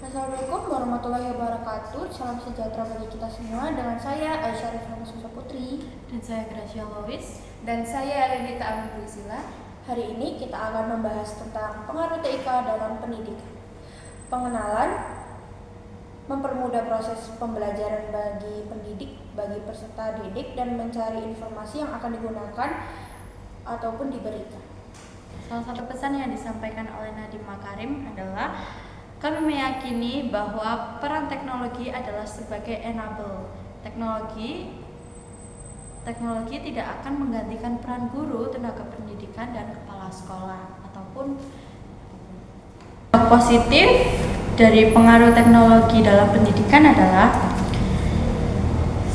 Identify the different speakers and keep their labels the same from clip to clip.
Speaker 1: Assalamualaikum warahmatullahi wabarakatuh. Salam sejahtera bagi kita semua. Dengan saya Aisyah Rifana Susa Putri.
Speaker 2: Dan saya Gracia Lois.
Speaker 3: Dan saya Renita Amin Priscilla.
Speaker 1: Hari ini kita akan membahas tentang pengaruh TIK dalam pendidikan. Pengenalan, mempermudah proses pembelajaran bagi pendidik, bagi peserta didik, dan mencari informasi yang akan digunakan ataupun diberikan.
Speaker 2: Salah satu pesan yang disampaikan oleh Nadiem Makarim adalah kami meyakini bahwa peran teknologi adalah sebagai enabler. Teknologi tidak akan menggantikan peran guru, tenaga pendidikan, dan kepala sekolah ataupun positif dari pengaruh teknologi dalam pendidikan adalah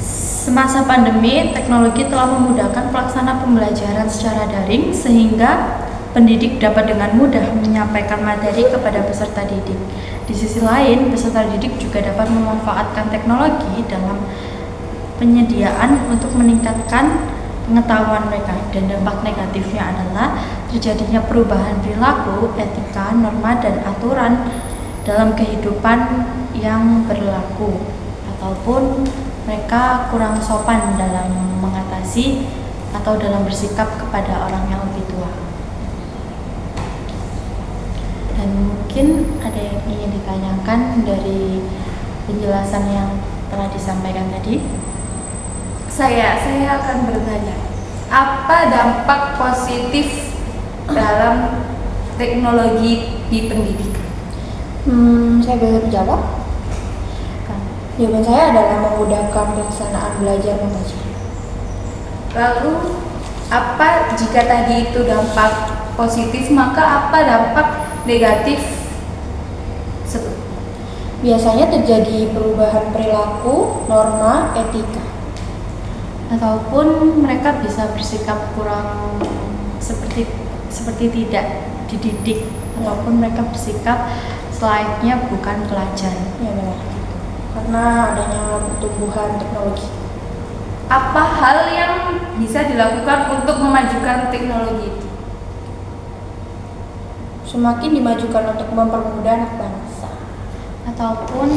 Speaker 2: semasa pandemi, teknologi telah memudahkan pelaksana pembelajaran secara daring sehingga pendidik dapat dengan mudah menyampaikan materi kepada peserta didik. Di sisi lain, peserta didik juga dapat memanfaatkan teknologi dalam penyediaan untuk meningkatkan pengetahuan mereka. Dan dampak negatifnya adalah terjadinya perubahan perilaku, etika, norma, dan aturan dalam kehidupan yang berlaku, ataupun mereka kurang sopan dalam mengatasi atau dalam bersikap kepada orang yang lebih tua. Dan mungkin ada yang ingin ditanyakan dari penjelasan yang telah disampaikan tadi.
Speaker 3: Saya akan bertanya, apa dampak positif dalam teknologi di pendidikan?
Speaker 1: Saya boleh menjawab? Jawaban saya adalah memudahkan pelaksanaan belajar mengajar.
Speaker 3: Lalu, apa jika tadi itu dampak positif, maka apa dampak negatif?
Speaker 1: Biasanya terjadi perubahan perilaku, norma, etika.
Speaker 2: Ataupun mereka bisa bersikap kurang seperti tidak dididik, ataupun mereka bersikap selayaknya bukan pelajar.
Speaker 1: Ya benar. Karena adanya pertumbuhan teknologi.
Speaker 3: Apa hal yang bisa dilakukan untuk memajukan teknologi itu?
Speaker 1: Semakin dimajukan untuk mempermudah anak bangsa.
Speaker 2: Ataupun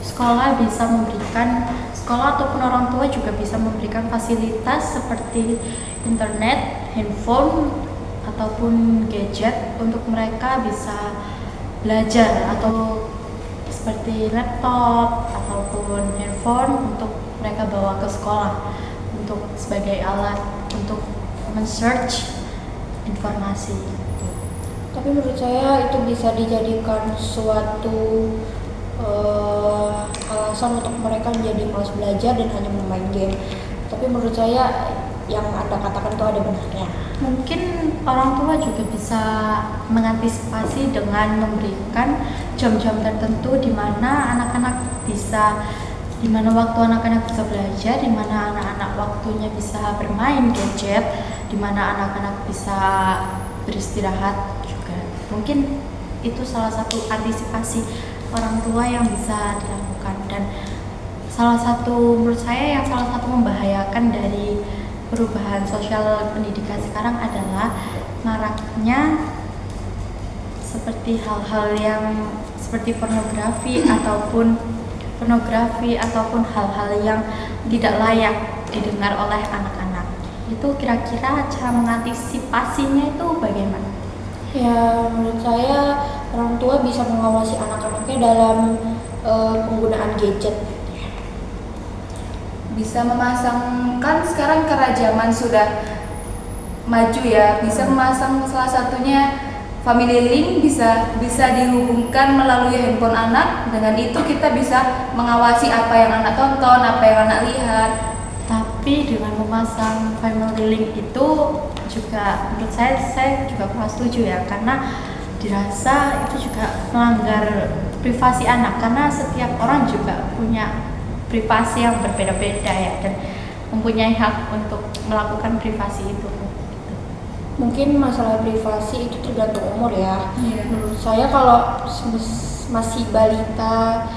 Speaker 2: sekolah ataupun orang tua juga bisa memberikan fasilitas seperti internet, handphone, ataupun gadget untuk mereka bisa belajar, atau seperti laptop ataupun handphone untuk mereka bawa ke sekolah untuk sebagai alat untuk men-search informasi.
Speaker 1: Tapi menurut saya itu bisa dijadikan suatu alasan untuk mereka menjadi malas belajar dan hanya bermain game. Tapi menurut saya yang Anda katakan itu ada benarnya.
Speaker 2: Mungkin orang tua juga bisa mengantisipasi dengan memberikan jam-jam tertentu di mana waktu anak-anak bisa belajar, di mana anak-anak waktunya bisa bermain gadget, di mana anak-anak bisa beristirahat juga. Mungkin itu salah satu antisipasi orang tua yang bisa dilakukan. Dan menurut saya salah satu membahayakan dari perubahan sosial pendidikan sekarang adalah maraknya seperti hal-hal yang seperti pornografi ataupun hal-hal yang tidak layak didengar oleh anak-anak. Itu kira-kira cara mengantisipasinya itu bagaimana?
Speaker 1: Ya, menurut saya orang tua bisa mengawasi anak-anaknya dalam penggunaan gadget.
Speaker 3: Bisa memasang, kan sekarang karena zaman sudah maju ya, bisa memasang salah satunya family link, bisa dihubungkan melalui handphone anak. Dengan itu kita bisa mengawasi apa yang anak tonton, apa yang anak lihat.
Speaker 2: Tapi dengan memasang family link itu juga menurut saya juga kurang setuju ya, karena dirasa itu juga melanggar privasi anak, karena setiap orang juga punya privasi yang berbeda-beda ya, dan mempunyai hak untuk melakukan privasi itu.
Speaker 1: Mungkin masalah privasi itu tergantung umur ya.
Speaker 3: Iya.
Speaker 1: Menurut saya kalau masih balita,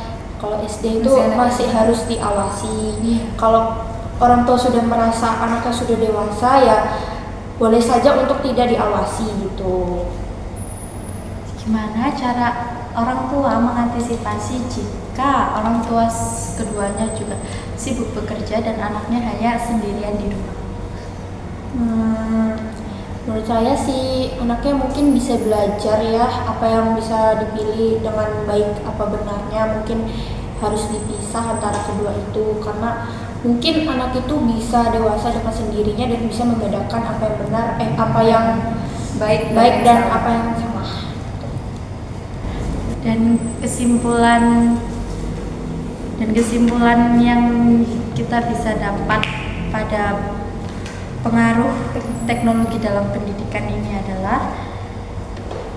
Speaker 1: kalau SD itu masih harus diawasi.
Speaker 3: Iya.
Speaker 1: Kalau orang tua sudah merasa anaknya sudah dewasa, ya boleh saja untuk tidak diawasi gitu.
Speaker 2: Gimana cara orang tua mengantisipasi jika orang tua keduanya juga sibuk bekerja dan anaknya hanya sendirian di rumah?
Speaker 1: Menurut saya sih anaknya mungkin bisa belajar ya apa yang bisa dipilih dengan baik apa benarnya, mungkin harus dipisah antara kedua itu karena mungkin anak itu bisa dewasa dengan sendirinya dan bisa membedakan apa yang benar apa yang
Speaker 3: baik
Speaker 1: dan
Speaker 3: salah.
Speaker 1: apa yang salah.
Speaker 2: Dan kesimpulan yang kita bisa dapat pada pengaruh teknologi dalam pendidikan ini adalah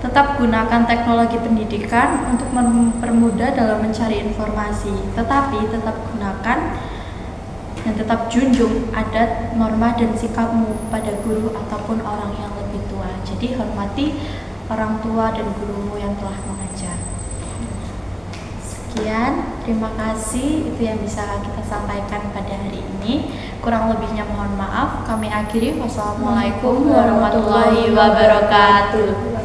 Speaker 2: tetap gunakan teknologi pendidikan untuk mempermudah dalam mencari informasi, tetapi tetap gunakan dan tetap junjung adat, norma, dan sikapmu pada guru ataupun orang yang lebih tua. Jadi hormati orang tua dan gurumu yang telah mengajar. Sekian, terima kasih, itu yang bisa kita sampaikan pada hari ini. Kurang lebihnya mohon maaf. Kami akhiri. Wassalamualaikum warahmatullahi wabarakatuh.